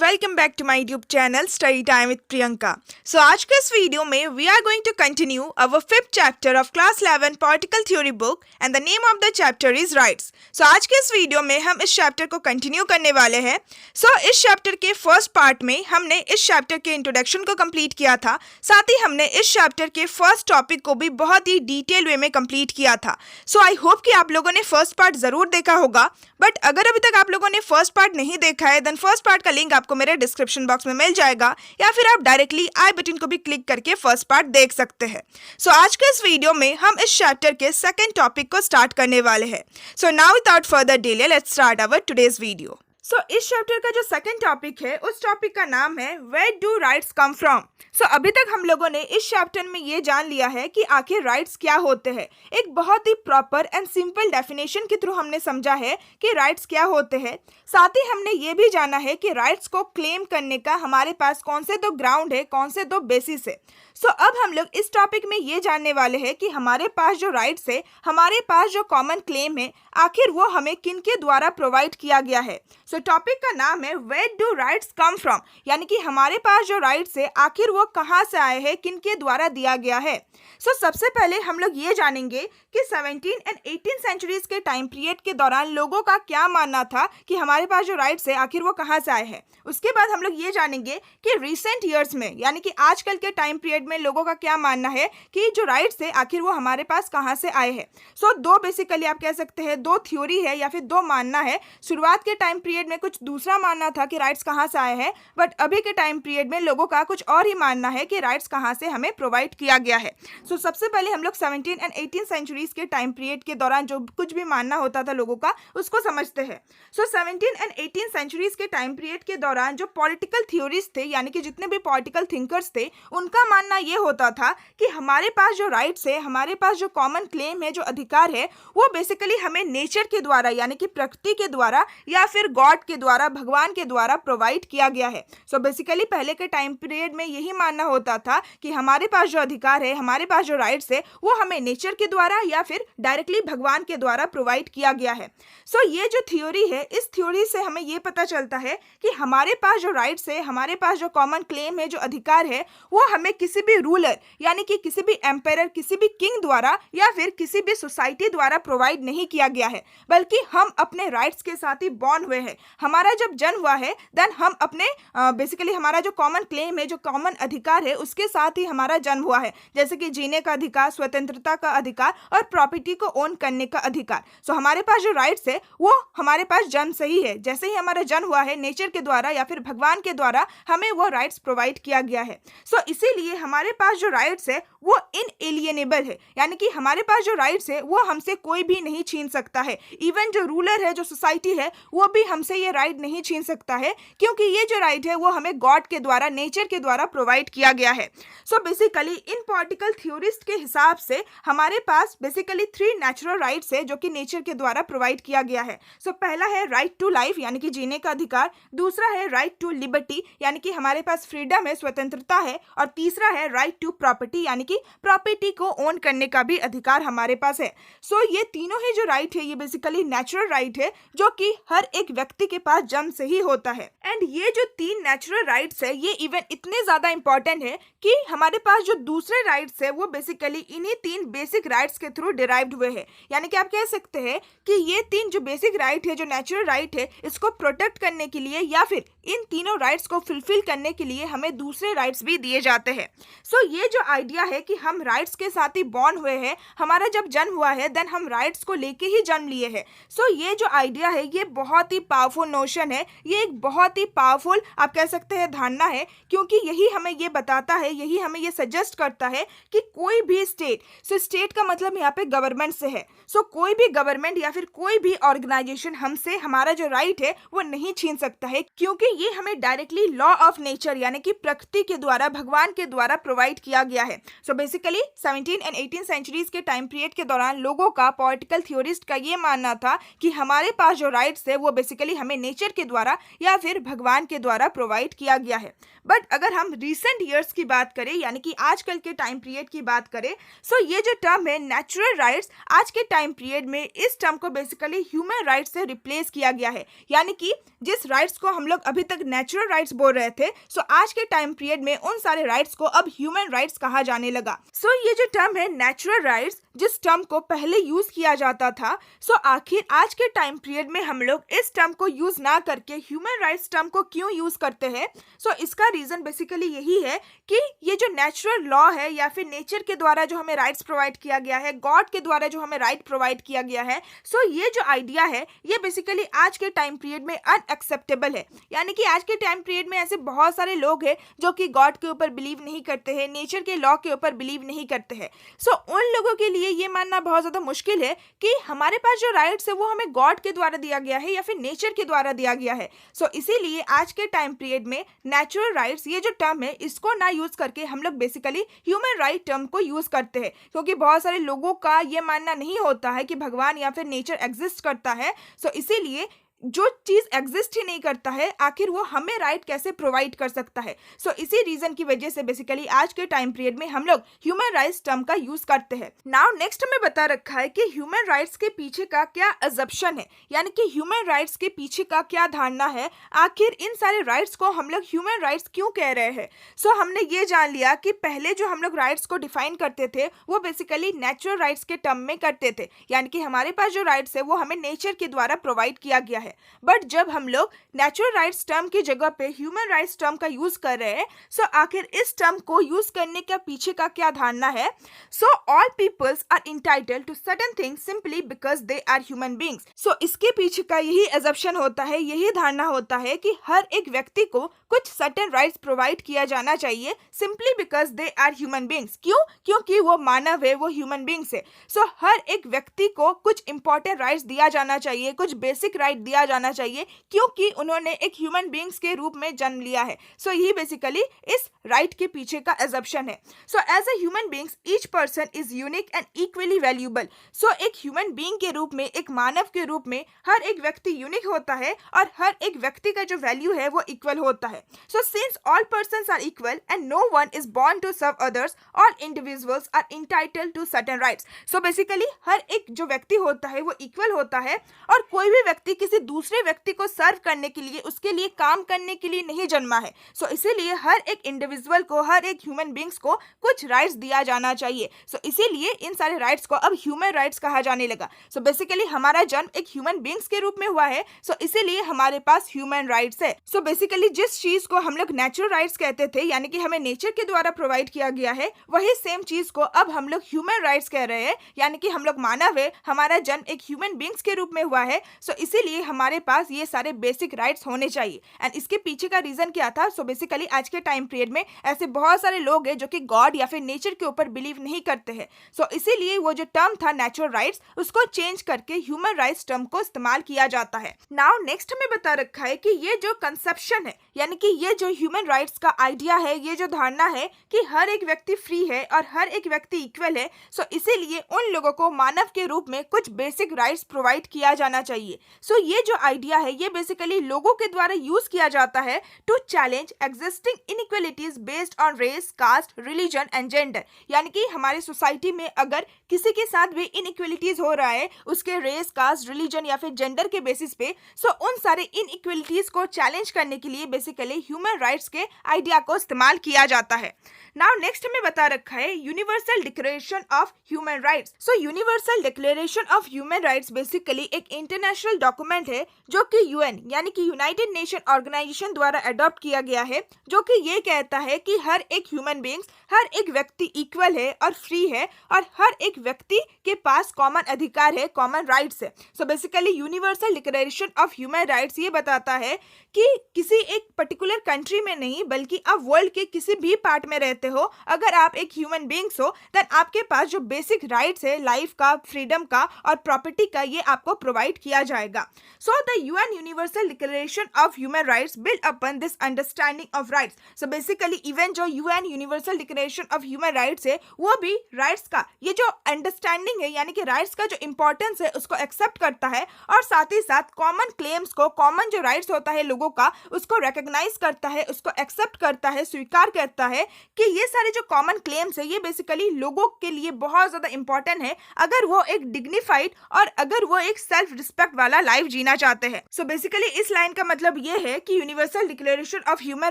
Welcome back to my YouTube channel study time with Priyanka. So आज के इस video में we are going to continue our 5th chapter of class 11 political theory book and the name of the chapter is rights. So आज के इस video में हम इस चैप्टर को कंटिन्यू करने वाले हैं। सो इस चैप्टर के फर्स्ट पार्ट में हमने इस चैप्टर के इंट्रोडक्शन को कंप्लीट किया था, साथ ही हमने इस चैप्टर के फर्स्ट टॉपिक को भी बहुत ही डिटेल वे में कंप्लीट किया था। सो आई होप कि आप लोगों ने फर्स्ट पार्ट जरूर देखा होगा, बट अगर अभी तक आप लोगों ने फर्स्ट पार्ट नहीं देखा है देन फर्स्ट पार्ट का लिंक आपको मेरे डिस्क्रिप्शन बॉक्स में मिल जाएगा, या फिर आप डायरेक्टली आई बटन को भी क्लिक करके फर्स्ट पार्ट देख सकते हैं। सो आज के इस वीडियो में हम इस चैप्टर के सेकंड टॉपिक को स्टार्ट करने वाले हैं। So now without further delay let's start our today's video. So इस चैप्टर का जो सेकंड टॉपिक है उस टॉपिक का नाम है where do rights come from. So अभी तक हम लोगों ने इस चैप्टर में ये जान लिया है कि आखिर राइट्स क्या होते हैं। एक बहुत ही प्रॉपर एंड सिंपल डेफिनेशन के थ्रू हमने समझा है कि राइट्स क्या होते हैं। साथ ही हमने ये भी जाना है कि राइट्स को क्लेम करने का हमारे पास कौन से दो ग्राउंड है, कौन से दो बेसिस है। सो अब हम लोग इस टॉपिक में ये जानने वाले हैं कि हमारे पास जो राइट्स है, हमारे पास जो कॉमन क्लेम है, आखिर वो हमें किन के द्वारा प्रोवाइड किया गया है। सो टॉपिक का नाम है where do rights come from, यानी कि हमारे पास जो राइट्स है आखिर वो कहाँ से आए हैं, किन के द्वारा दिया गया है। सो सबसे पहले हम लोग ये जानेंगे कि 17 एंड 18 सेंचुरीज के टाइम पीरियड के दौरान लोगों का क्या मानना था कि हमारे पास जो राइट्स है आखिर वो कहाँ से आए हैं। उसके बाद हम लोग ये जानेंगे कि रिसेंट ईयर्स में, यानी कि आजकल के टाइम पीरियड में लोगों का क्या मानना है कि जो राइट्स है आखिर वो हमारे पास कहाँ से आए हैं। सो दो बेसिकली आप कह सकते हैं दो थ्योरी है या फिर दो मानना है। शुरुआत के टाइम पीरियड में कुछ दूसरा मानना था कि राइट्स कहाँ से आए हैं, बट अभी के टाइम पीरियड में लोगों का कुछ और ही मानना है कि राइट्स कहाँ से हमें प्रोवाइड किया गया है। सो सबसे पहले हम लोग 17 एंड 18 सेंचुरीज के टाइम पीरियड के दौरान जो कुछ भी मानना होता था लोगों का उसको समझते हैं। सो 17 एंड 18 सेंचुरीज के टाइम पीरियड के दौरान जो पॉलिटिकल थ्योरीज थे, यानी कि जितने भी पॉलिटिकल थिंकर्स थे, उनका मानना ये होता था कि हमारे पास जो राइट्स है, हमारे पास जो कॉमन क्लेम है, जो अधिकार है, वो बेसिकली हमें नेचर के द्वारा यानी कि प्रकृति के द्वारा या फिर गॉड के द्वारा, भगवान के द्वारा प्रोवाइड किया गया है। सो बेसिकली पहले के टाइम पीरियड में यही मानना होता था कि हमारे पास जो अधिकार है, हमारे पास जो राइट्स है, वो हमें नेचर के द्वारा या फिर डायरेक्टली भगवान के द्वारा प्रोवाइड किया गया है। सो ये जो थ्योरी है, इस थ्योरी से हमें ये पता चलता है कि हमारे पास जो राइट्स है, हमारे पास जो कॉमन क्लेम है, जो अधिकार है, वो हमें किसी भी रूलर यानी कि किसी भी एम्पायर, किसी भी किंग द्वारा या फिर किसी भी सोसाइटी द्वारा प्रोवाइड नहीं किया गया है, बल्कि हम अपने राइट्स के साथ ही बॉर्न हुए हैं। हमारा जब जन्म हुआ है देन हम अपने बेसिकली हमारा जो कॉमन क्लेम है, जो कॉमन अधिकार है, उसके साथ ही हमारा जन्म हुआ है, जैसे कि जीने का अधिकार, स्वतंत्रता का अधिकार और प्रॉपर्टी को ओन करने का अधिकार। सो हमारे पास जो राइट्स है वो हमारे पास जन्म से ही है, जैसे ही हमारा जन्म हुआ है नेचर के द्वारा या फिर भगवान के द्वारा हमें वो राइट्स प्रोवाइड किया गया है। सो इसीलिए हमारे पास जो राइट्स है वो इनएलिएनेबल है, यानी कि हमारे पास जो राइट्स है वो हमसे कोई भी नहीं छीन सकता है। इवन जो रूलर है, जो सोसाइटी है, वो भी हमसे ये राइट नहीं छीन सकता है, क्योंकि ये जो राइट है वो हमें गॉड के द्वारा, नेचर के द्वारा प्रोवाइड किया गया है। सो बेसिकली इन पॉलिटिकल थ्योरिस्ट के हिसाब से हमारे पास बेसिकली 3 नेचुरल राइट्स है जो कि नेचर के द्वारा प्रोवाइड किया गया है। सो पहला है राइट टू लाइफ, यानी कि जीने का अधिकार। दूसरा है राइट टू लिबर्टी, यानी कि हमारे पास फ्रीडम है, स्वतंत्रता है। और तीसरा है राइट टू प्रॉपर्टी, यानी कि प्रॉपर्टी को ओन करने का भी अधिकार हमारे पास है। सो ये तीनों ही जो राइट है ये बेसिकली नेचुरल राइट है जो कि हर एक व्यक्ति के पास जन्म से ही होता है। एंड ये जो 3 नेचुरल राइट्स है ये इवन इतने ज्यादा इंपॉर्टेंट है कि हमारे पास जो दूसरे राइट्स है वो बेसिकली इन्हीं 3 बेसिक राइट्स के थ्रू डिराइव्ड हुए हैं। यानी कि आप कह सकते हैं कि ये 3 जो बेसिक राइट है, जो नेचुरल राइट है, इसको प्रोटेक्ट करने के लिए या फिर इन तीनों राइट्स को फुलफिल करने के लिए हमें दूसरे राइट्स भी दिए जाते हैं। सो ये जो आइडिया है कि हम राइट्स के साथ ही बॉर्न हुए हैं, हमारा जब जन्म हुआ है देन हम राइट्स को लेके ही जन्म लिए हैं। सो ये जो आइडिया है ये बहुत ही पावरफुल नोशन है, ये एक बहुत ही पावरफुल आप कह सकते हैं धारणा है, क्योंकि यही हमें ये बताता है, यही हमें ये सजेस्ट करता है कि कोई भी स्टेट, सो स्टेट का मतलब यहाँ पे गवर्नमेंट से है, सो कोई भी गवर्नमेंट या फिर कोई भी ऑर्गेनाइजेशन हमसे हमारा जो राइट है वो नहीं छीन सकता है, क्योंकि ये हमें डायरेक्टली लॉ ऑफ नेचर यानी कि प्रकृति के द्वारा, भगवान के द्वारा प्रोवाइड किया गया है। सो बेसिकली 17 एंड 18 सेंचुरीज के टाइम पीरियड के दौरान लोगों का, पॉलिटिकल थ्योरिस्ट का ये मानना था कि हमारे पास जो राइट्स है वो बेसिकली हमें नेचर के द्वारा या फिर भगवान के द्वारा प्रोवाइड किया गया है। बट अगर हम रिसेंट ईयर्स की बात करें, यानी कि आजकल के टाइम पीरियड की बात करें, सो ये जो टर्म है नेचुरल राइट्स, आज के टाइम पीरियड में इस टर्म को बेसिकली ह्यूमन राइट्स से रिप्लेस किया गया है। यानी कि जिस राइट्स को हम लोग अभी तक नेचुरल राइट्स बोल रहे थे, सो आज के टाइम पीरियड में उन सारे राइट्स को अब ह्यूमन राइट्स कहा जाने लगा। सो ये जो टर्म है नेचुरल राइट्स, जिस टर्म को पहले यूज किया जाता था, सो आखिर आज के टाइम पीरियड में हम लोग इस टर्म को यूज ना करके ह्यूमन राइट्स टर्म को क्यों यूज करते हैं? सो इसका रीजन बेसिकली यही है कि ये जो नेचुरल लॉ है या फिर नेचर के द्वारा जो हमें राइट्स प्रोवाइड किया गया है, गॉड के द्वारा जो हमें राइट प्रोवाइड किया गया है, सो ये जो आइडिया है ये बेसिकली आज के टाइम पीरियड में अनएक्सेप्टेबल है। यानी कि आज के टाइम पीरियड में ऐसे बहुत सारे लोग हैं जो कि गॉड के ऊपर बिलीव नहीं करते हैं, नेचर के लॉ के ऊपर बिलीव नहीं करते हैं। सो उन लोगों के लिए ये मानना बहुत ज्यादा मुश्किल है कि हमारे पास जो राइट्स है वो हमें गॉड के द्वारा दिया गया है या फिर नेचर के द्वारा दिया गया है। सो इसीलिए आज के टाइम पीरियड में नेचुरल राइट्स ये जो टर्म है इसको ना यूज करके हम लोग बेसिकली ह्यूमन राइट टर्म को यूज करते हैं, क्योंकि बहुत सारे लोगों का ये मानना नहीं होता है कि भगवान या फिर नेचर एग्जिस्ट करता है। सो इसीलिए जो चीज एग्जिस्ट ही नहीं करता है आखिर वो हमें राइट कैसे प्रोवाइड कर सकता है? सो इसी रीजन की वजह से बेसिकली आज के टाइम पीरियड में हम लोग ह्यूमन राइट्स टर्म का यूज करते हैं। नाउ नेक्स्ट हमें बता रखा है कि ह्यूमन राइट्स के पीछे का क्या अजम्पशन है, यानी कि ह्यूमन राइट्स के पीछे का क्या धारणा है, आखिर इन सारे राइट्स को हम लोग ह्यूमन राइट्स क्यों कह रहे हैं। सो हमने ये जान लिया कि पहले जो हम लोग राइट्स को डिफाइन करते थे वो बेसिकली नेचुरल राइट्स के टर्म में करते थे, यानी कि हमारे पास जो राइट्स है वो हमें नेचर के द्वारा प्रोवाइड किया गया है। बट जब हम लोग नेचुरल राइट्स टर्म की जगह पे ह्यूमन राइट्स टर्म का यूज कर रहे हैं, सो आखिर इस टर्म को यूज करने के पीछे का क्या धारणा है? So all peoples are entitled to certain things simply because they are human beings. So इसके पीछे का यही अजम्पशन होता है, यही धारणा होता है कि हर एक व्यक्ति को कुछ सर्टेन राइट्स प्रोवाइड किया जाना चाहिए simply because they are human beings. क्यों? क्योंकि वो मानव है, वो ह्यूमन बीइंग्स है। सो हर एक व्यक्ति को कुछ इंपॉर्टेंट राइट्स दिया जाना चाहिए, कुछ बेसिक राइट दिया जाना चाहिए, क्योंकि उन्होंने एक ह्यूमन बीइंग्स के रूप में जन्म लिया है। सो यही बेसिकली इस राइट के पीछे का अजम्पशन है। So as a human beings each person is unique and equally valuable. So एक ह्यूमन बीइंग के रूप में, एक मानव के रूप में हर एक व्यक्ति यूनिक होता है और हर एक व्यक्ति का जो वैल्यू है वो इक्वल होता है। So since all persons are equal and no one is born to serve others, all individuals are entitled to certain rights. So basically हर एक जो व्यक्ति होता है वो इक्वल होता है और कोई भी व्यक्ति किसी दूसरे व्यक्ति को सर्व करने के लिए, उसके लिए काम करने के लिए नहीं जन्मा है। सो इसीलिए हर एक इंडिविजुअल को, हर एक ह्यूमन बीइंग्स को कुछ राइट्स दिया जाना चाहिए। सो इसीलिए इन सारे राइट्स को अब ह्यूमन राइट्स कहा जाने लगा। सो बेसिकली हमारा जन्म एक ह्यूमन बीइंग्स के रूप में हुआ है, सो इसीलिए हमारे पास ह्यूमन राइट्स है। सो बेसिकली जिस चीज को हम लोग नेचुरल राइट्स कहते थे, यानी कि हमें नेचर के द्वारा प्रोवाइड किया गया है, वही सेम चीज को अब हम लोग ह्यूमन राइट्स कह रहे हैं, यानी कि हम लोग मानव है, हमारा जन्म एक ह्यूमन बीइंग्स के रूप में हुआ है। सो इसीलिए हमारे पास ये सारे बेसिक राइट्स होने चाहिए। एंड इसके पीछे का रीजन क्या था? सो बेसिकली आज के टाइम पीरियड में ऐसे बहुत सारे लोग हैं जो कि गॉड या फिर नेचर के ऊपर बिलीव नहीं करते हैं। सो इसीलिए वो जो टर्म था नेचुरल राइट्स, उसको चेंज करके ह्यूमन राइट्स टर्म को इस्तेमाल किया जाता है। नाउ नेक्स्ट हमें बता रखा है कि ये जो कंसेप्शन है, यानी कि ये जो ह्यूमन राइट्स का आइडिया है, ये जो धारणा है कि हर एक व्यक्ति फ्री है और हर एक व्यक्ति इक्वल है, सो इसीलिए उन लोगों को मानव के रूप में कुछ बेसिक राइट्स प्रोवाइड किया जाना चाहिए। सो ये जो आइडिया है ये बेसिकली लोगों के द्वारा यूज किया जाता है to challenge existing inequalities based on race, caste, religion and gender. यानी कि हमारे सोसाइटी में अगर किसी के साथ भी इनइक्वालिटीज हो रहा है उसके रेस, कास्ट, रिलीजन या फिर जेंडर के बेसिस पे, सो उन सारे इनइक्वालिटीज को चैलेंज करने के लिए बेसिकली ह्यूमन राइट्स के आइडिया को इस्तेमाल किया जाता है। नाउ नेक्स्ट हमें बता रखा है universal Declaration of Human rights. So universal Declaration of Human rights basically एक इंटरनेशनल डॉक्यूमेंट है जो कि यूएन यानी कि यूनाइटेड नेशन ऑर्गेनाइजेशन द्वारा अडॉप्ट किया गया है, जो कि ये कहता है कि हर एक ह्यूमन बीइंग्स, हर एक व्यक्ति इक्वल है और फ्री है और हर एक व्यक्ति के पास कॉमन अधिकार है, कॉमन राइट्स है। So basically Universal Declaration of Human rights ये बताता है कि किसी एक पर्टिकुलर कंट्री में नहीं बल्कि आप वर्ल्ड के किसी भी पार्ट में रहते हो, अगर आप एक ह्यूमन बीइंग्स हो देन आपके पास जो बेसिक राइट्स है लाइफ का, फ्रीडम का और प्रॉपर्टी का, ये आपको प्रोवाइड किया जाएगा। So the UN Universal Declaration of Human Rights build upon this understanding of rights. So basically even जो UN Universal Declaration of Human Rights है वो भी राइट्स का ये जो अंडरस्टैंडिंग है यानी कि राइट्स का जो इंपॉर्टेंस है उसको एक्सेप्ट करता है और साथ ही साथ कॉमन क्लेम्स को, कॉमन जो राइट्स होता है लोगों का, उसको रिकॉग्नाइज करता है, उसको एक्सेप्ट करता है, स्वीकार करता है कि ये सारे जो कॉमन क्लेम्स है ये बेसिकली लोगों के लिए बहुत ज़्यादा इंपॉर्टेंट है अगर वो एक डिग्निफाइड और अगर वो एक सेल्फ रिस्पेक्ट वाला लाइफ जीना चाहते हैं। सो बेसिकली इस लाइन का मतलब ये है कि universal Declaration of Human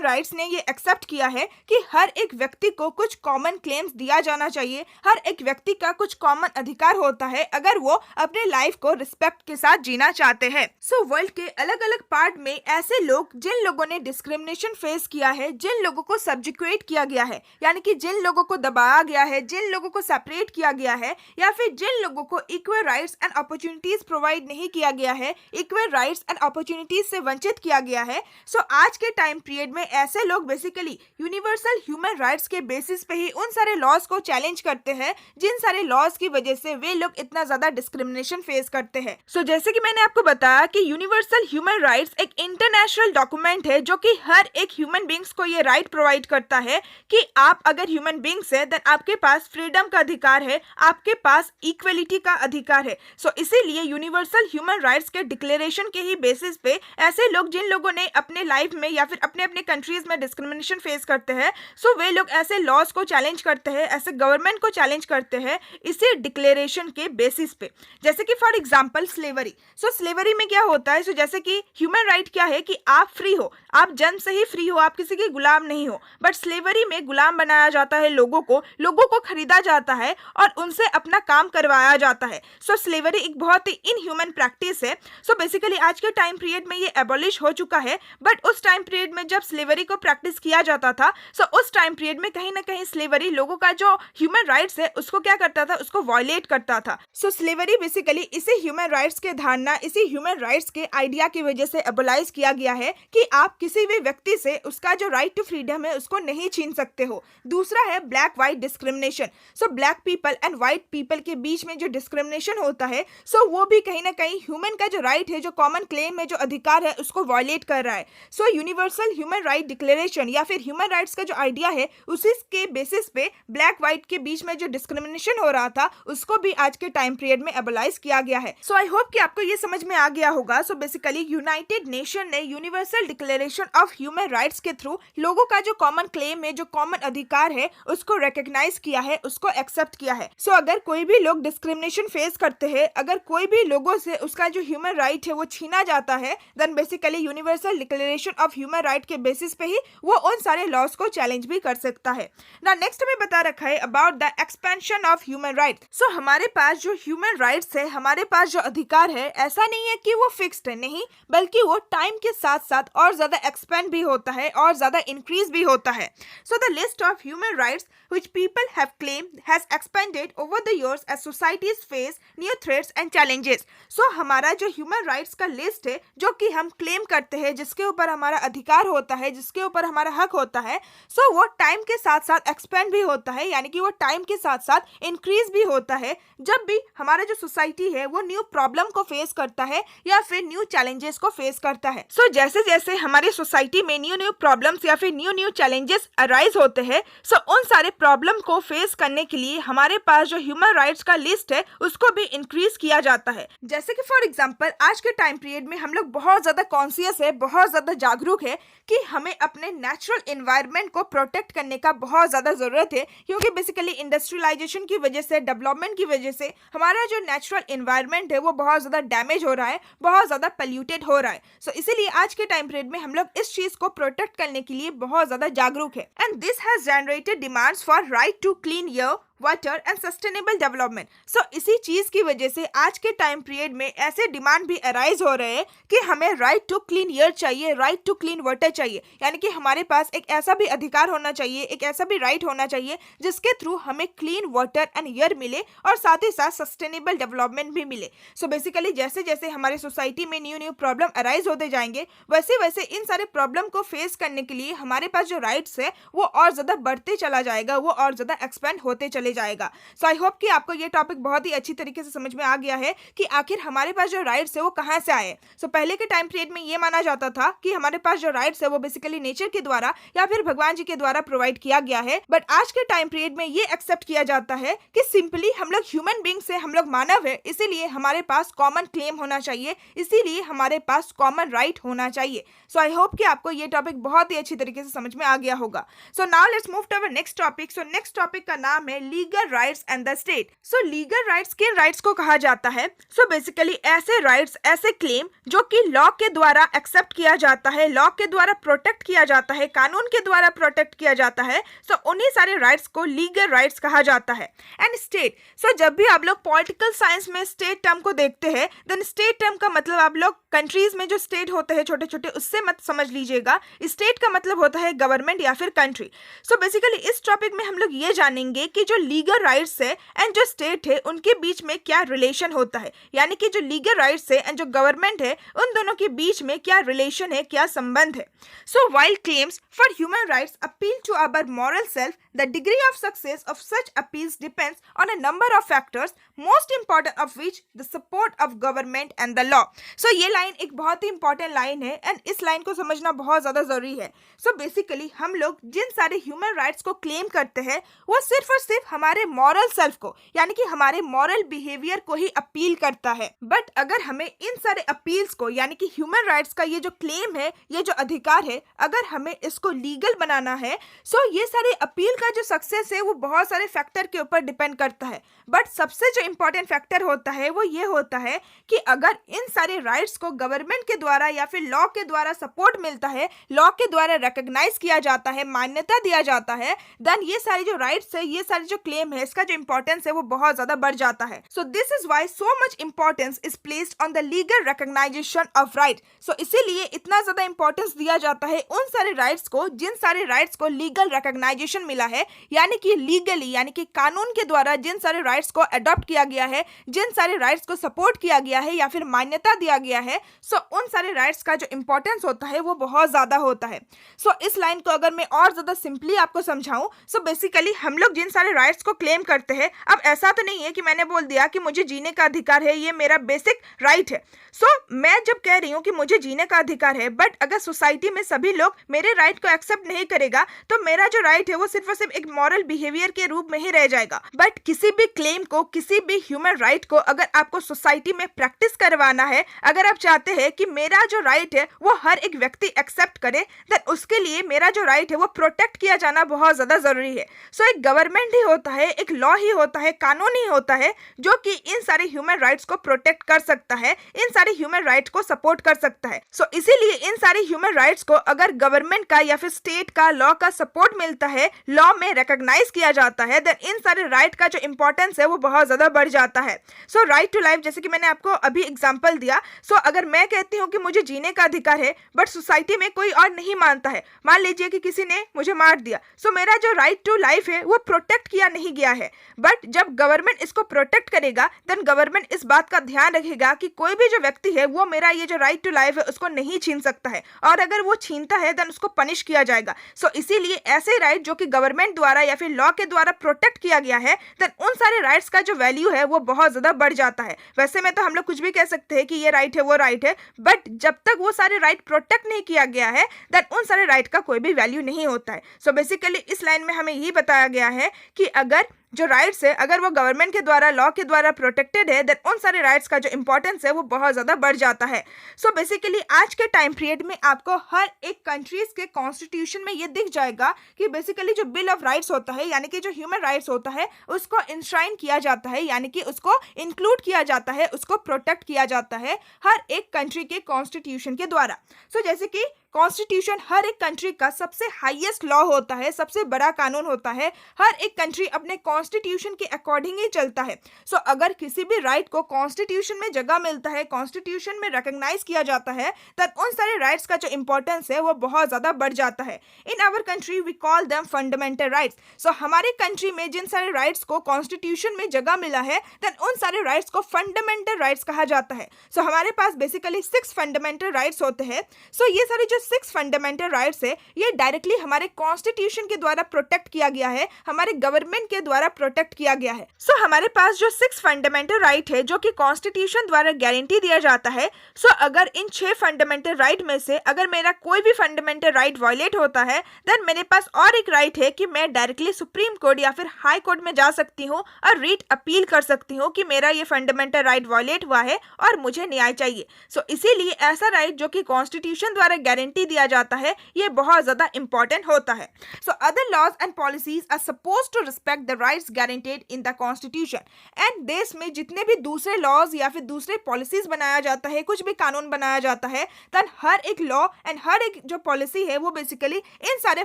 rights ने ये एक्सेप्ट किया है कि हर एक व्यक्ति को कुछ कॉमन क्लेम्स दिया जाना चाहिए, हर एक व्यक्ति का कुछ कॉमन अधिकार होता है अगर वो अपने लाइफ को रिस्पेक्ट के साथ जीना चाहते हैं। सो वर्ल्ड के अलग अलग पार्ट में ऐसे लोग जिन लोगों ने डिस्क्रिमिनेशन फेस किया है, जिन लोगों को सब्जुकेट किया गया है, यानी कि जिन लोगों को दबाया गया है, जिन लोगों को सेपरेट किया गया है, या फिर जिन लोगों को equal rights and opportunities provide नहीं किया गया है, इक्वल राइट्स एंड अपॉर्चुनिटीज से वंचित किया गया है। सो आज के टाइम पीरियड में ऐसे लोग बेसिकली यूनिवर्सल ह्यूमन राइट्स के बेसिस पे ही उन सारे लॉज को चैलेंज करते हैं जिन सारे लॉज की वजह से वे लोग इतना ज्यादा डिस्क्रिमिनेशन फेस करते हैं। सो जैसे कि मैंने आपको बताया कि यूनिवर्सल ह्यूमन राइट्स एक इंटरनेशनल डॉक्यूमेंट है जो कि हर एक ह्यूमन बींग्स को ये राइट प्रोवाइड करता है कि आप अगर ह्यूमन बींग्स है देन आपके पास फ्रीडम का अधिकार है, आपके पास इक्वलिटी का अधिकार है। सो इसीलिए यूनिवर्सल ह्यूमन राइट्स के डिक्लेरेशन के ही बेसिस पे ऐसे लोग जिन लोगों ने अपने लाइफ में या फिर अपने अपने कंट्रीज में डिस्क्रिमिनेशन फेस करते हैं, सो वे लोग ऐसे लॉज को चैलेंज करते हैं, ऐसे गवर्नमेंट को चैलेंज करते हैं इसी डिक्लेरेशन के बेसिस पे। जैसे कि for example slavery. So slavery में क्या होता है, सो जैसे कि ह्यूमन राइट क्या है कि आप फ्री हो, आप जन्म से ही फ्री हो, आप किसी के गुलाम नहीं हो। बट स्लेवरी में गुलाम बनाया जाता है लोगों को खरीदा जाता है और उनसे अपना काम करवाया जाता है। सो स्लेवरी एक बहुत ही इनह्यूमन प्रैक्टिस है। सो बेसिकली आज के टाइम पीरियड में ये एबॉलिश हो चुका है, बट उस टाइम पीरियड में जब स्लेवरी को प्रैक्टिस किया जाता था, सो उस टाइम पीरियड में कहीं ना कहीं स्लेवरी लोगों का जो ह्यूमन राइट्स है उसको क्या करता था, उसको वायलेट करता था। सो स्लेवरी बेसिकली इसी ह्यूमन राइट्स के धारणा, इसी ह्यूमन राइट्स के आइडिया की वजह से एबोलाइज किया गया है कि आप किसी भी व्यक्ति से उसका जो राइट टू फ्रीडम है उसको नहीं छीन सकते हो। दूसरा है black white discrimination. So black people and white people के बीच में जो डिस्क्रिमिनेशन होता है, सो वो भी कहीं ना कहीं ह्यूमन का जो राइट है, जो कॉमन क्लेम है, जो अधिकार है, उसको वायलेट कर रहा है। So universal human right declaration या फिर ह्यूमन राइट्स का जो आइडिया है उसी के बेसिस पे ब्लैक व्हाइट के बीच में जो डिस्क्रिमिनेशन हो रहा था उसको भी आज के टाइम पीरियड में एबोलाइज किया गया है। सो आई होप कि आपको ये समझ में आ गया होगा। सो बेसिकली यूनाइटेड नेशन ने universal Declaration of Human rights के थ्रू लोगों का जो कॉमन क्लेम है, जो कॉमन अधिकार है, उसको रिकॉग्नाइज किया है, उसको एक्सेप्ट किया है। सो अगर कोई भी लोग डिस्क्रिमिनेशन फेस करते हैं, अगर कोई भी लोगों से उसका जो ह्यूमन राइट है वो छीना जाता है, then basically Universal Declaration of human Right के बेसिस पे ही वो उन सारे लॉज को चैलेंज भी कर सकता है। ना नेक्स्ट हमें बता रखा है about the expansion of human right. So हमारे पास जो ह्यूमन राइट्स है, हमारे पास जो अधिकार है, ऐसा नहीं है कि वो फिक्स्ड है, नहीं, बल्कि वो टाइम के साथ साथ और ज्यादा एक्सपेंड भी होता है और ज्यादा इंक्रीज भी होता है। So the list of Human rights which people have claimed has expanded over the years as societies face new threats and challenges. So हमारा जो ह्यूमन राइट्स का लिस्ट है जो कि हम क्लेम करते हैं, जिसके ऊपर हमारा अधिकार होता है, जिसके ऊपर हमारा हक होता है, सो वो टाइम के साथ साथ एक्सपेंड भी होता है, यानी कि वो टाइम के साथ साथ इंक्रीज भी होता है जब भी हमारा जो सोसाइटी है वो न्यू प्रॉब्लम को फेस करता है या फिर न्यू चैलेंजेस को फेस करता है। सो जैसे जैसे हमारी सोसाइटी में न्यू प्रॉब्लम्स या फिर न्यू चैलेंजेस अराइज होते हैं, सो उन सारे प्रॉब्लम को फेस करने के लिए हमारे पास जो ह्यूमन राइट्स का लिस्ट है उसको भी इंक्रीज किया जाता है। जैसे कि फॉर एग्जांपल आज के टाइम पीरियड में हम लोग बहुत ज्यादा कॉन्शियस है, बहुत ज्यादा जागरूक है कि हमें अपने नेचुरल एनवायरनमेंट को प्रोटेक्ट करने का बहुत ज्यादा जरूरत है, क्योंकि बेसिकली इंडस्ट्रियलाइजेशन की वजह से, डेवलपमेंट की वजह से हमारा जो नेचुरल एनवायरनमेंट है वो बहुत ज्यादा डैमेज हो रहा है, बहुत ज्यादा पोल्यूटेड हो रहा है। सो इसीलिए आज के टाइम पीरियड में हम लोग इस चीज को प्रोटेक्ट करने के लिए बहुत ज्यादा जागरूक है। And this has generated demands for right to clean air, water and sustainable development. So इसी चीज की वजह से आज के टाइम पीरियड में ऐसे डिमांड भी अराइज हो रहे हैं कि हमें राइट टू क्लीन एयर चाहिए, राइट टू क्लीन वाटर चाहिए, यानी कि हमारे पास एक ऐसा भी अधिकार होना चाहिए, एक ऐसा भी राइट होना चाहिए जिसके थ्रू हमें क्लीन वाटर एंड एयर मिले और साथ ही साथ सस्टेनेबल डेवलपमेंट भी मिले। सो बेसिकली जैसे जैसे हमारी सोसाइटी में न्यू प्रॉब्लम अराइज होते जाएंगे, वैसे वैसे इन सारे प्रॉब्लम को फेस करने के लिए हमारे पास जो राइट्स है वो और ज्यादा बढ़ते चला जाएगा, वो और ज्यादा एक्सपेंड होते चले चले जाएगा। सो आई होप कि आपको ये टॉपिक बहुत ही अच्छी तरीके से समझ में आ गया है कि आखिर हमारे पास जो राइट्स है वो कहाँ से आए। सो पहले के टाइम पीरियड में ये माना जाता था कि हमारे पास जो राइट्स है वो बेसिकली नेचर के द्वारा या फिर भगवान जी के द्वारा प्रोवाइड किया गया है, बट आज के टाइम पीरियड में ये एक्सेप्ट किया जाता है कि सिंपली हम लोग ह्यूमन बीइंग से, हम लोग मानव है, इसीलिए हमारे पास कॉमन क्लेम होना चाहिए, इसीलिए हमारे पास कॉमन राइट होना चाहिए। सो आई होप कि आपको ये टॉपिक बहुत ही अच्छी तरीके से समझ में आ गया होगा। So now let's move to our next topic. So next topic का नाम है legal rights and the state. So legal rights किन राइट्स को कहा जाता है? सो बेसिकली ऐसे राइट्स, ऐसे क्लेम जो कि लॉ के द्वारा एक्सेप्ट किया जाता है, लॉ के द्वारा प्रोटेक्ट किया जाता है, कानून के द्वारा प्रोटेक्ट किया जाता है। सो उन्हीं सारे राइट्स को लीगल राइट्स कहा जाता है। एंड स्टेट, सो जब भी आप लोग पॉलिटिकल साइंस में स्टेट टर्म को देखते हैं, देन स्टेट टर्म का मतलब आप लोग कंट्रीज में जो स्टेट होते हैं छोटे छोटे, उससे मत समझ लीजिएगा। स्टेट का मतलब होता है गवर्नमेंट या फिर कंट्री। सो बेसिकली इस टॉपिक में हम लोग ये जानेंगे कि जो लीगल राइट्स है एंड जो स्टेट है उनके बीच में क्या रिलेशन होता है, यानी कि जो लीगल राइट्स है एंड जो गवर्नमेंट है उन दोनों के बीच में क्या रिलेशन है, क्या संबंध है। So while claims for human rights appeal to our moral self, the degree of success of such appeals depends on a number of factors, most important of which the support of government and the law. So ये line एक बहुत ही important line है and इस line को समझना बहुत ज़्यादा ज़रूरी है। सो बेसिकली हम लोग जिन सारे ह्यूमन राइट्स को क्लेम करते हैं वो सिर्फ और सिर्फ हमारे मॉरल सेल्फ को, यानी कि हमारे मॉरल बिहेवियर को ही अपील करता है। बट अगर हमें इन सारे अपील्स को, यानी कि ह्यूमन राइट्स का ये जो क्लेम है, ये जो अधिकार है, अगर हमें इसको लीगल बनाना है, सो ये सारे अपील जो सक्सेस है वो बहुत सारे फैक्टर के ऊपर डिपेंड करता है। बट सबसे जो इंपॉर्टेंट फैक्टर होता है वो ये होता है कि अगर इन सारे राइट्स को गवर्नमेंट के द्वारा या फिर लॉ के द्वारा सपोर्ट मिलता है, लॉ के द्वारा रिकॉग्नाइज किया जाता है, मान्यता दिया जाता है, देन ये सारी जो राइट्स है, ये सारी जो क्लेम है, इसका जो इंपॉर्टेंस है वो बहुत ज्यादा बढ़ जाता है। So this is why so much importance is placed on the legal recognization of right. So इसीलिए इतना ज्यादा इंपॉर्टेंस दिया जाता है उन सारे राइट्स को जिन सारे राइट्स को लीगल रिकॉग्नाइजेशन मिला है, यानी कि लीगली, यानी कि कानून के द्वारा जिन सारे राइट्स को अडॉप्ट किया गया है, जिन सारे राइट्स को सपोर्ट किया गया है या फिर मान्यता दिया गया है। सो उन सारे राइट्स का जो इंपॉर्टेंस होता है वो बहुत ज्यादा होता है। सो इस लाइन को अगर मैं और ज्यादा सिंपली आपको समझाऊं, सो बेसिकली हम लोग जिन सारे राइट्स को क्लेम करते हैं, अब ऐसा तो नहीं है कि मैंने बोल दिया कि मुझे जीने का अधिकार है, ये मेरा बेसिक राइट है। सो मैं जब कह रही हूँ कि मुझे जीने का अधिकार है, बट अगर सोसाइटी में सभी लोग मेरे राइट को एक्सेप्ट नहीं करेगा तो मेरा जो राइट है वो सिर्फ और सिर्फ एक मॉरल बिहेवियर के रूप में ही रह जाएगा। बट किसी भी क्लेम को, किसी भी ह्यूमन राइट को अगर आपको सोसाइटी में प्रैक्टिस करवाना है, अगर आप चाहते हैं कि मेरा जो राइट है वो हर एक व्यक्ति एक्सेप्ट करे, देन उसके लिए मेरा जो राइट है वो प्रोटेक्ट किया जाना बहुत ज्यादा जरूरी है। सो एक गवर्नमेंट ही होता है, एक लॉ ही होता है, कानून ही होता है जो कि इन सारे ह्यूमन राइट्स को प्रोटेक्ट कर सकता है, इन सारे ह्यूमन राइट्स को सपोर्ट कर सकता है। सो इसीलिए इन सारे ह्यूमन राइट्स को अगर गवर्नमेंट का या फिर स्टेट का, लॉ का सपोर्ट मिलता है, लॉ में रिकॉग्नाइज किया जाता है, देन इन सारे राइट का जो इंपॉर्टेंस है वो बहुत ज्यादा बढ़ जाता है। सो राइट टू लाइफ, जैसे कि मैंने आपको अभी एग्जांपल दिया। सो अगर मैं कहती हूँ कि मुझे जीने का अधिकार है, बट सोसाइटी में कोई और नहीं मानता है, मान लीजिए कि किसी ने मुझे मार दिया, सो मेरा जो राइट टू लाइफ है वो प्रोटेक्ट किया नहीं गया है। बट जब गवर्नमेंट इसको प्रोटेक्ट करेगा, देन गवर्नमेंट इस बात का ध्यान रखेगा कि कोई भी जो व्यक्ति है वो मेरा ये जो राइट टू लाइफ है उसको नहीं छीन सकता है, और अगर वो छीनता है देन उसको पनिश किया जाएगा। सो इसीलिए ऐसे राइट जो कि गवर्नमेंट द्वारा या फिर लॉ के द्वारा प्रोटेक्ट किया गया है, देन उन सारे राइट्स का जो वैल्यू है वो बहुत ज्यादा बढ़ जाता है। वैसे में तो हम लोग कुछ भी कह सकते हैं कि ये राइट है, वो राइट है, बट जब तक वो सारे राइट प्रोटेक्ट नहीं किया गया है, देन उन सारे राइट का कोई भी वैल्यू नहीं होता है। सो बेसिकली इस लाइन में हमें यही बताया गया है कि अगर जो राइट्स है, अगर वो गवर्नमेंट के द्वारा, लॉ के द्वारा प्रोटेक्टेड है, देन उन सारे राइट्स का जो इंपॉर्टेंस है वो बहुत ज्यादा बढ़ जाता है। सो बेसिकली आज के टाइम पीरियड में आपको हर एक कंट्रीज के कॉन्स्टिट्यूशन में ये दिख जाएगा कि बेसिकली जो बिल ऑफ राइट्स होता है, यानी कि जो ह्यूमन राइट्स होता है, उसको इंश्राइन किया जाता है, यानी कि उसको इंक्लूड किया जाता है, उसको प्रोटेक्ट किया जाता है हर एक कंट्री के कॉन्स्टिट्यूशन के द्वारा। सो जैसे कि कॉन्स्टिट्यूशन हर एक कंट्री का सबसे हाईएस्ट लॉ होता है, सबसे बड़ा कानून होता है। हर एक कंट्री अपने कॉन्स्टिट्यूशन के अकॉर्डिंग ही चलता है। सो अगर किसी भी राइट को कॉन्स्टिट्यूशन में जगह मिलता है, कॉन्स्टिट्यूशन में रिकॉग्नाइज किया जाता है, तब उन सारे राइट्स का जो इंपॉर्टेंस है वो बहुत ज्यादा बढ़ जाता है। In our country we call them fundamental rights. So हमारे कंट्री में जिन सारे राइट्स को कॉन्स्टिट्यूशन में जगह मिला है, देन उन सारे राइट्स को फंडामेंटल राइट्स कहा जाता है। सो हमारे पास बेसिकली 6 फंडामेंटल राइट्स होते हैं। सो ये सारे जो जो 6 फंडामेंटल राइट्स है ये डायरेक्टली हमारे कॉन्स्टिट्यूशन के द्वारा प्रोटेक्ट किया गया है, हमारे गवर्नमेंट के द्वारा प्रोटेक्ट किया गया है। सो हमारे पास जो 6 फंडामेंटल राइट है जो कि कॉन्स्टिट्यूशन द्वारा गारंटी दिया जाता है, सो अगर इन 6 फंडामेंटल राइट में से अगर मेरा कोई भी फंडामेंटल राइट वायलेट होता है, देन मेरे पास और एक राइट है कि मैं डायरेक्टली सुप्रीम कोर्ट या फिर हाई कोर्ट में जा सकती हूँ और रीट अपील कर सकती हूँ कि मेरा ये फंडामेंटल राइट वायलेट हुआ है और मुझे न्याय चाहिए। सो इसीलिए ऐसा राइट जो कि कॉन्स्टिट्यूशन द्वारा गारंटी दिया जाता है ये बहुत ज्यादा इंपॉर्टेंट होता है। So other laws and policies are suppose to respect the rights guaranteed in the constitution. And देश में जितने भी दूसरे लॉज या फिर दूसरे पॉलिसीज बनाया जाता है, कुछ भी कानून बनाया जाता है, तब हर एक लॉ एंड हर एक जो पॉलिसी है वो बेसिकली इन सारे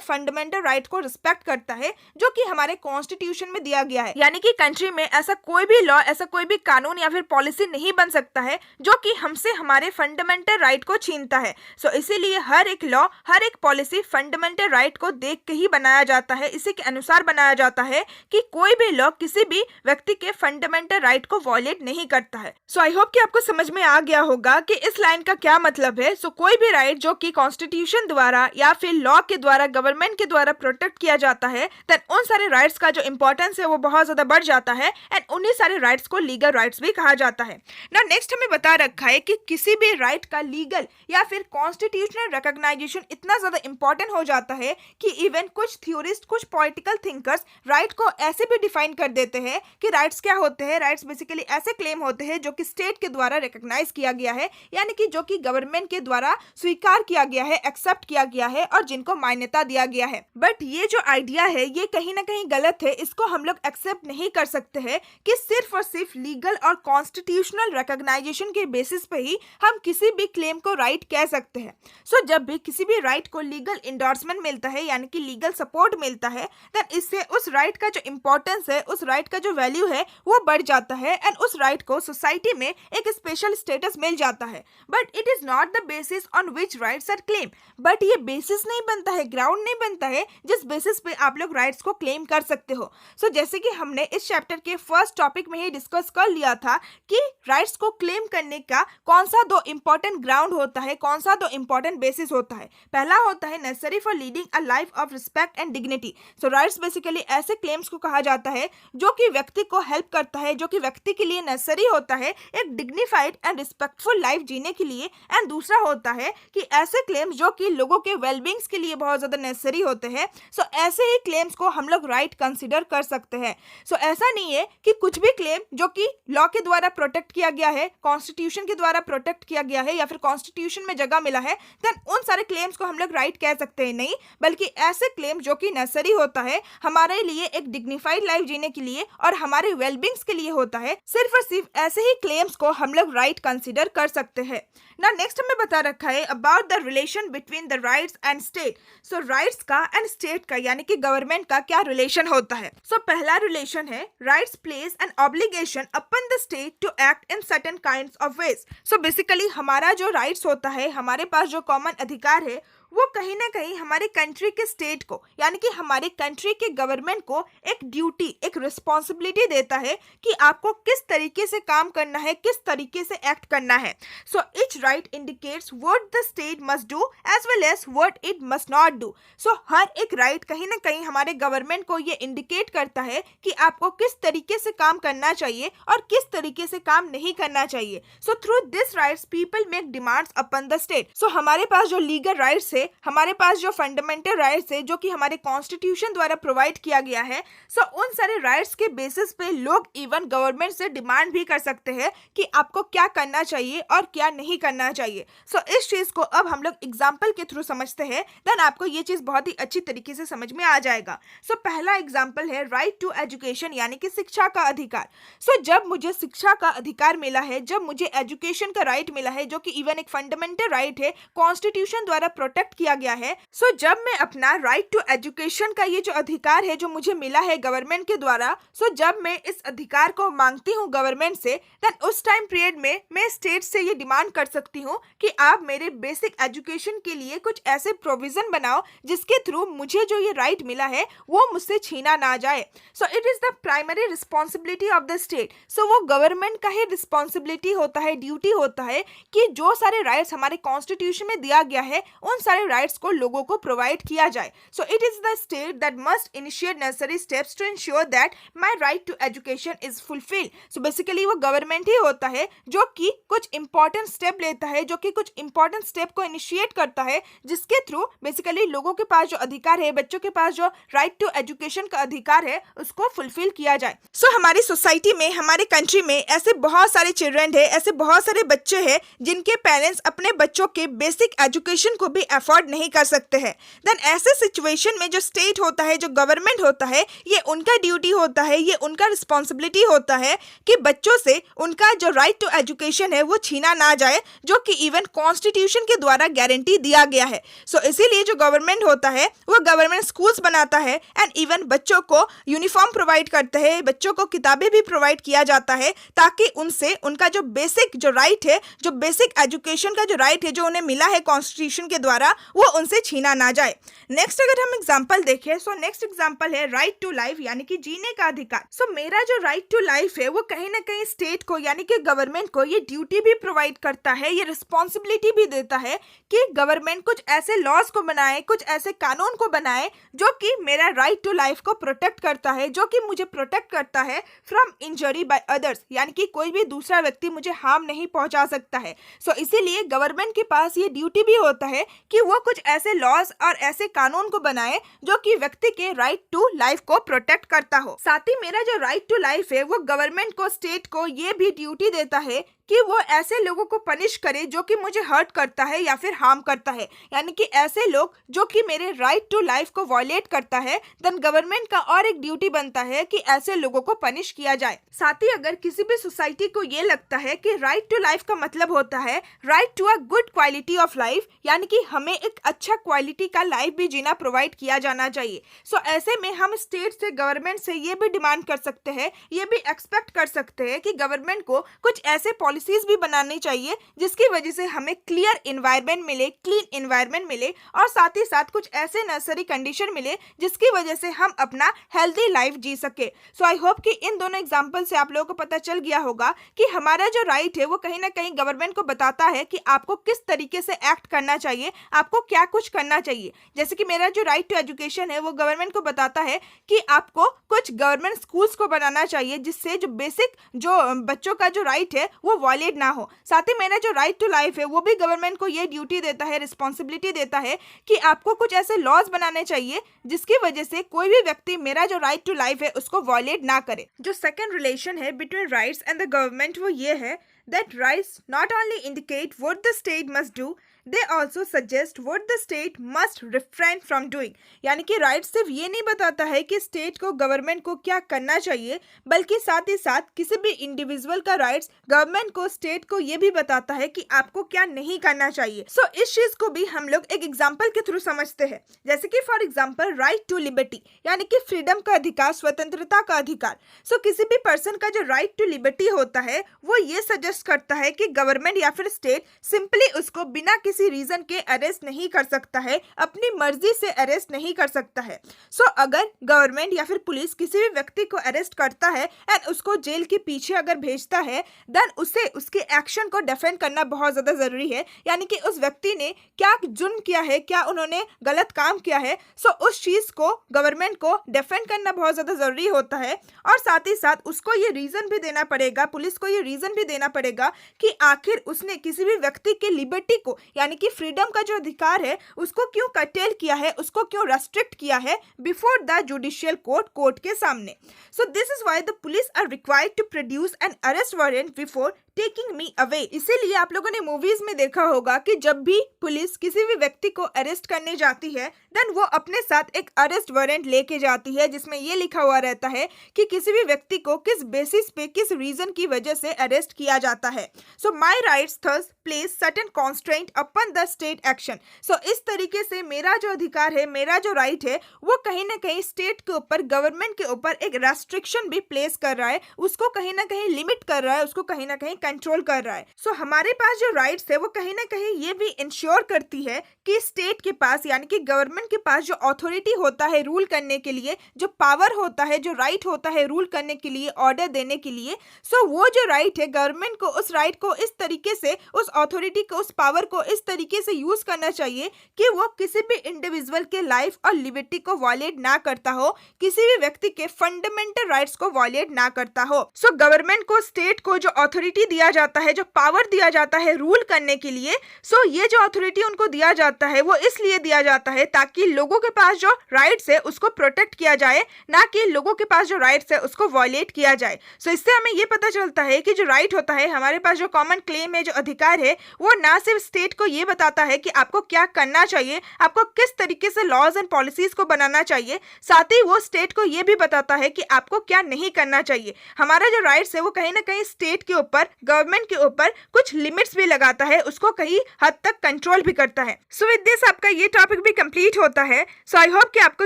फंडामेंटल राइट को रिस्पेक्ट करता है जो कि हमारे कॉन्स्टिट्यूशन में दिया गया है। यानी कि कंट्री में ऐसा कोई भी लॉ, ऐसा कोई भी कानून या फिर पॉलिसी नहीं बन सकता है जो कि हमसे हमारे फंडामेंटल राइट को छीनता है। सो इसीलिए हर एक लॉ, हर एक पॉलिसी फंडामेंटल राइट को देख के ही बनाया जाता है, इसी के अनुसार बनाया जाता है कि कोई भी लॉ किसी भी व्यक्ति के फंडामेंटल राइट को वायलेट नहीं करता है। सो आई होप कि आपको समझ में आ गया होगा कि इस लाइन का क्या मतलब है। सो कोई भी राइट जो कि कॉन्स्टिट्यूशन द्वारा या फिर लॉ के द्वारा, गवर्नमेंट के द्वारा प्रोटेक्ट किया जाता है, देन उन सारे राइट्स का जो इंपॉर्टेंस है वो बहुत ज्यादा बढ़ जाता है एंड उन्हीं सारे राइट्स को लीगल राइट्स भी कहा जाता है। ना नेक्स्ट हमें बता रखा है कि किसी भी राइट का लीगल या फिर कॉन्स्टिट्यूशनल रिकॉग्नाइजेशन इतना ज्यादा इंपॉर्टेंट हो जाता है कि इवन कुछ थ्योरिस्ट, कुछ पॉलिटिकल थिंकर्स राइट को ऐसे भी डिफाइन कर देते हैं कि राइट्स क्या होते हैं। राइट्स बेसिकली ऐसे क्लेम होते हैं जो कि स्टेट के द्वारा रिकॉग्नाइज किया गया है, यानी कि जो कि गवर्नमेंट के द्वारा स्वीकार किया गया है, एक्सेप्ट किया गया है और जिनको मान्यता दिया गया है। बट ये जो आइडिया है ये कहीं ना कहीं गलत है। इसको हम लोग एक्सेप्ट नहीं कर सकते हैं कि सिर्फ और सिर्फ लीगल और कॉन्स्टिट्यूशनल रिकॉग्नाइजेशन के बेसिस पे ही हम किसी भी क्लेम को राइट कह सकते हैं। सो जब भी किसी भी राइट को लीगल इंडोर्समेंट मिलता है, यानी कि लीगल सपोर्ट मिलता है, देन इससे उस राइट का जो इंपॉर्टेंस है, उस राइट का जो वैल्यू है वो बढ़ जाता है एंड उस राइट को सोसाइटी में एक स्पेशल स्टेटस मिल जाता है। But it is not the basis on which rights are claim. But ये बेसिस नहीं बनता है, ग्राउंड नहीं बनता है जिस बेसिस पे आप लोग राइट्स को क्लेम कर सकते हो। सो जैसे कि हमने इस चैप्टर के फर्स्ट टॉपिक में ही डिस्कस कर लिया था कि राइट्स को क्लेम करने का कौन सा दो इंपॉर्टेंट ग्राउंड होता है, कौन सा दो इंपॉर्टेंट बेसिस होता है। पहला होता है necessary for leading a life of respect and dignity. So rights basically ऐसे क्लेम्स को कहा जाता है जो कि व्यक्ति को हेल्प करता है, जो कि व्यक्ति के लिए नेसेसरी होता है एक डिग्निफाइड एंड रिस्पेक्टफुल लाइफ जीने के लिए। एंड दूसरा होता है कि ऐसे क्लेम्स जो कि लोगों के वेलबींग्स के लिए बहुत ज्यादा नेसेसरी होते हैं। सो ऐसे ही क्लेम्स को हम लोग राइट कंसीडर कर सकते हैं। सो ऐसा नहीं है कि कुछ भी क्लेम जो कि लॉ के द्वारा प्रोटेक्ट किया गया है, कॉन्स्टिट्यूशन के द्वारा प्रोटेक्ट किया गया है या फिर कॉन्स्टिट्यूशन में जगह मिला है, देन उन सारे क्लेम्स को हम लोग राइट कह सकते हैं। नहीं, बल्कि ऐसे क्लेम जो कि नेसेसरी होता है हमारे लिए एक डिग्निफाइड लाइफ जीने के लिए और हमारे वेलबींग्स के लिए होता है, सिर्फ और सिर्फ ऐसे ही क्लेम्स को हम लोग राइट कंसीडर कर सकते हैं। ना नेक्स्ट हमें बता रखा है about the relation between the rights and state. So rights का एंड स्टेट का यानी कि गवर्नमेंट का क्या रिलेशन होता है। सो पहला रिलेशन है rights place an obligation upon the state to act in certain kinds of ways. So basically हमारा जो राइट्स होता है, हमारे पास जो कॉमन अधिकार है, वो कहीं ना कहीं हमारे कंट्री के स्टेट को यानी कि हमारे कंट्री के गवर्नमेंट को एक ड्यूटी, एक रिस्पॉन्सिबिलिटी देता है कि आपको किस तरीके से काम करना है, किस तरीके से एक्ट करना है। So each right indicates what the state must do as well as what it must not do. So हर एक राइट कहीं ना कहीं हमारे गवर्नमेंट को ये इंडिकेट करता है कि आपको किस तरीके से काम करना चाहिए और किस तरीके से काम नहीं करना चाहिए। So through this rights people make demands upon the state. So हमारे पास जो लीगल राइट्स है, हमारे पास जो फंडामेंटल राइट्स है जो कि हमारे कॉन्स्टिट्यूशन द्वारा प्रोवाइड किया गया है, सो उन सारे राइट्स के बेसिस पे लोग इवन गवर्नमेंट से डिमांड भी कर सकते हैं कि आपको क्या करना चाहिए और क्या नहीं करना चाहिए। सो इस चीज को अब हम लोग एग्जाम्पल के थ्रू समझते हैं, देन आपको ये चीज बहुत ही अच्छी तरीके से समझ में आ जाएगा। सो पहला एग्जाम्पल है राइट टू एजुकेशन यानी कि शिक्षा का अधिकार। सो जब मुझे शिक्षा का अधिकार मिला है, जब मुझे एजुकेशन का राइट मिला है जो कि इवन एक फंडामेंटल राइट है, कॉन्स्टिट्यूशन द्वारा प्रोटेक्ट किया गया है। सो जब मैं अपना राइट टू एजुकेशन का ये जो अधिकार है जो मुझे मिला है गवर्नमेंट के द्वारा, सो जब मैं इस अधिकार को मांगती हूँ गवर्नमेंट से, देन उस टाइम पीरियड में मैं स्टेट से ये डिमांड कर सकती हूँ कि आप मेरे बेसिक एजुकेशन के लिए कुछ ऐसे प्रोविजन बनाओ जिसके थ्रू मुझे जो ये राइट मिला है वो मुझसे छीना ना जाए। So it is the primary responsibility of the state. So वो गवर्नमेंट का ही रिस्पॉन्सिबिलिटी होता है, ड्यूटी होता है कि जो सारे राइट्स हमारे कॉन्स्टिट्यूशन में दिया गया है उन सारे सारे राइट्स को लोगों को प्रोवाइड किया जाए. So it is the state that must initiate necessary steps to ensure that my right to education is fulfilled. So basically वो गवर्नमेंट ही होता है जो कि कुछ इंपॉर्टेंट स्टेप लेता है, जो कि कुछ इंपॉर्टेंट स्टेप को इनिशिएट करता है, जिसके थ्रू बेसिकली लोगों के पास जो अधिकार है, बच्चों के पास जो राइट टू एजुकेशन का अधिकार है, उसको फुलफिल किया जाए. सो हमारी सोसाइटी में, हमारे कंट्री में ऐसे बहुत सारे चिल्ड्रन है, ऐसे बहुत सारे बच्चे हैं जिनके पेरेंट्स अपने बच्चों के बेसिक एजुकेशन को भी अफोर्ड नहीं कर सकते हैं. देन ऐसे सिचुएशन में जो स्टेट होता है, जो गवर्नमेंट होता है, ये उनका ड्यूटी होता है, ये उनका रिस्पॉन्सिबिलिटी होता है कि बच्चों से उनका जो राइट टू एजुकेशन है वो छीना ना जाए, जो कि इवन कॉन्स्टिट्यूशन के द्वारा गारंटी दिया गया है. सो इसीलिए जो गवर्नमेंट होता है वो गवर्नमेंट स्कूल्स बनाता है एंड इवन बच्चों को यूनिफॉर्म प्रोवाइड करता है, बच्चों को किताबें भी प्रोवाइड किया जाता है, ताकि उनसे उनका जो बेसिक जो राइट है, जो बेसिक एजुकेशन का जो राइट है, जो उन्हें मिला है कॉन्स्टिट्यूशन के द्वारा, वो उनसे छीना ना जाए. नेक्स्ट अगर हम एग्जांपल देखें, सो नेक्स्ट एग्जांपल है राइट टू लाइफ, यानी कि जीने का अधिकार. सो मेरा जो राइट टू लाइफ है वो कहीं ना कहीं स्टेट को, यानी कि गवर्नमेंट को ये ड्यूटी भी प्रोवाइड करता है, ये रिस्पॉन्सिबिलिटी भी देता है कि गवर्नमेंट कुछ ऐसे लॉज को बनाए, कुछ ऐसे कानून को बनाए जो कि मेरा राइट टू लाइफ को प्रोटेक्ट करता है, जो कि मुझे प्रोटेक्ट करता है फ्रॉम इंजरी बाय अदर्स, यानी कि कोई भी दूसरा व्यक्ति मुझे हार्म नहीं पहुंचा सकता है. सो इसीलिए गवर्नमेंट के पास ये ड्यूटी भी होता है कि वो कुछ ऐसे लॉज और ऐसे कानून को बनाए जो कि व्यक्ति के राइट टू लाइफ को प्रोटेक्ट करता हो. साथ ही मेरा जो राइट टू लाइफ है वो गवर्नमेंट को, स्टेट को ये भी ड्यूटी देता है कि वो ऐसे लोगों को पनिश करे जो कि मुझे हर्ट करता है या फिर हार्म करता है, यानी कि ऐसे लोग जो कि मेरे राइट टू लाइफ को वायलेट करता है. देन गवर्नमेंट का और एक ड्यूटी बनता है कि ऐसे लोगों को पनिश किया जाए. साथ ही अगर किसी भी सोसाइटी को ये लगता है कि राइट टू लाइफ का मतलब होता है right to a good quality of life, यानी कि हमें एक अच्छा क्वालिटी का लाइफ भी जीना प्रोवाइड किया जाना चाहिए. सो ऐसे में हम स्टेट से, गवर्नमेंट से ये भी डिमांड कर सकते हैं, ये भी एक्सपेक्ट कर सकते हैं कि गवर्नमेंट को कुछ ऐसे पॉलिसीज भी बनानी चाहिए जिसकी वजह से हमें क्लियर एनवायरनमेंट मिले, क्लीन एनवायरनमेंट मिले, और साथ ही साथ कुछ ऐसे नेसेसरी कंडीशन मिले जिसकी वजह से हम अपना हेल्दी लाइफ जी सके. सो आई होप कि इन दोनों एग्जांपल से आप लोगों को पता चल गया होगा कि हमारा जो राइट है वो कहीं ना कहीं गवर्नमेंट को बताता है कि आपको किस तरीके से एक्ट करना चाहिए, आपको क्या कुछ करना चाहिए. जैसे कि मेरा जो राइट टू एजुकेशन है वो गवर्नमेंट को बताता है कि आपको कुछ गवर्नमेंट स्कूल्स को बनाना चाहिए जिससे जो बेसिक जो बच्चों का जो राइट है वो वायलेट ना हो. साथ ही मेरा जो राइट टू लाइफ है वो भी गवर्नमेंट को ये ड्यूटी देता है, रिस्पॉन्सिबिलिटी देता है कि आपको कुछ ऐसे लॉज बनाने चाहिए जिसकी वजह से कोई भी व्यक्ति मेरा जो राइट टू लाइफ है उसको वायलेट ना करे. जो सेकंड रिलेशन है between rights and the government वो ये है that rights not only indicate what the state must do, they also suggest what the state must refrain from doing. यानी कि राइट सिर्फ ये नहीं बताता है कि स्टेट को, गवर्नमेंट को क्या करना चाहिए, बल्कि साथ ही साथ किसी भी इंडिविजुअल का राइट्स गवर्नमेंट को, स्टेट को ये भी बताता है कि आपको क्या नहीं करना चाहिए. सो इस चीज को भी हम लोग एक एग्जाम्पल के थ्रू समझते हैं. जैसे कि for example right to liberty, यानी कि फ्रीडम का अधिकार, स्वतंत्रता का अधिकार. सो किसी भी पर्सन का जो राइट टू लिबर्टी होता है वो ये सजेस्ट करता है कि गवर्नमेंट या फिर स्टेट सिंपली उसको बिना किसी रीजन के अरेस्ट नहीं कर सकता है, अपनी मर्जी से अरेस्ट नहीं कर सकता है. सो अगर गवर्नमेंट या फिर पुलिस किसी भी व्यक्ति को अरेस्ट करता है एंड उसको जेल के पीछे अगर भेजता है, देन उसे उसके एक्शन को डिफेंड करना बहुत ज्यादा जरूरी है, यानी कि उस व्यक्ति ने क्या जुर्म किया है, क्या उन्होंने गलत काम किया है. सो उस चीज को गवर्नमेंट को डिफेंड करना बहुत ज्यादा जरूरी होता है, और साथ ही साथ उसको ये रीजन भी देना पड़ेगा, पुलिस को ये रीजन भी देना पड़ेगा कि आखिर उसने किसी भी व्यक्ति के लिबर्टी को, यानी कि फ्रीडम का जो अधिकार है उसको क्यों कर्टेल किया है, उसको क्यों रेस्ट्रिक्ट किया है बिफोर द जुडिशियल कोर्ट के सामने. So this is why the police are required to produce an arrest warrant before taking me away. इसीलिए आप लोगों ने मूवीज में देखा होगा कि जब भी पुलिस किसी भी व्यक्ति को अरेस्ट करने जाती है, देन वो अपने साथ एक अरेस्ट वारंट लेके जाती है जिसमें ये लिखा हुआ रहता है कि किसी भी व्यक्ति को किस बेसिस पे, किस रीजन की वजह से अरेस्ट किया जाता है. So my rights thus place certain constraint upon the state action. So इस तरीके से मेरा जो अधिकार है, मेरा जो राइट है, वो कहीं ना कहीं स्टेट के ऊपर, गवर्नमेंट के ऊपर एक रेस्ट्रिक्शन भी प्लेस कर रहा है, उसको कहीं ना कहीं लिमिट कर रहा है, उसको कहीं ना कहीं कंट्रोल कर रहा है. सो हमारे पास जो राइट्स है वो कहीं ना कहीं ये भी इंश्योर करती है कि स्टेट के पास, यानी कि गवर्नमेंट के पास जो अथॉरिटी होता है रूल करने के लिए, जो पावर होता है, जो राइट होता है रूल करने के लिए, ऑर्डर देने के लिए, सो वो जो राइट है गवर्नमेंट को उस राइट को इस तरीके से, उस अथॉरिटी को उस पावर को इस तरीके से यूज करना चाहिए कि वो किसी भी इंडिविजुअल के लाइफ और लिबर्टी को वायलेट ना करता हो, किसी भी व्यक्ति के फंडामेंटल राइट्स को वायलेट ना करता हो। सो गवर्नमेंट को, स्टेट को जो अथॉरिटी दिया जाता है, जो पावर दिया जाता है रूल करने के लिए, सो ये जो अथॉरिटी उनको दिया जाता है वो इसलिए दिया जाता है ताकि लोगों के पास जो राइट्स है उसको प्रोटेक्ट किया जाए, ना कि लोगों के पास जो राइट्स है उसको वायलेट किया जाए। सो इससे हमें ये पता चलता है कि जो राइट होता है, हमारे पास जो कॉमन क्लेम है, जो अधिकार है, वो ना सिर्फ स्टेट को ये बताता है कि आपको क्या करना चाहिए, आपको किस तरीके से लॉज एंड पॉलिसीज को बनाना चाहिए, साथ ही वो स्टेट को ये भी बताता है कि आपको क्या नहीं करना चाहिए। हमारा जो राइट्स है वो कहीं ना कहीं स्टेट के ऊपर, गवर्नमेंट के ऊपर कुछ लिमिट्स भी लगाता है, उसको कहीं हद तक कंट्रोल भी करता है। सो विद दिस आपका ये टॉपिक भी कंप्लीट होता है। सो आई होप कि आपको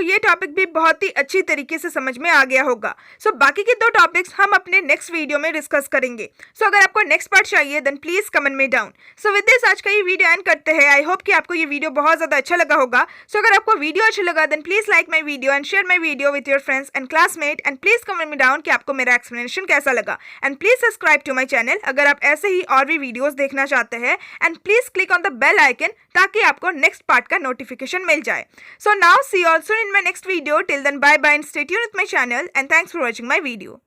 ये टॉपिक भी बहुत ही अच्छी तरीके से समझ में आ गया होगा। सो बाकी के 2 टॉपिक्स हम अपने नेक्स्ट वीडियो में डिस्कस करेंगे। सो अगर आपको नेक्स्ट पार्ट चाहिए देन प्लीज कमेंट में डाउन। सो विद दिस आज का ये वीडियो एंड करते हैं। आई होप कि आपको ये वीडियो बहुत ज्यादा अच्छा लगा होगा। सो अगर आपको वीडियो अच्छा लगा then please like my video and share my video with your friends and classmate, and please comment में डाउन कि आपको मेरा एक्सप्लेनेशन कैसा लगा, and please subscribe to my channel अगर आप ऐसे ही और भी वीडियोस देखना चाहते हैं, and please click on the bell icon ताकि आपको नेक्स्ट पार्ट का नोटिफिकेशन मिल जाए। So now see you all soon in my next video. Till then bye bye and stay tuned with my channel, and thanks for watching my video.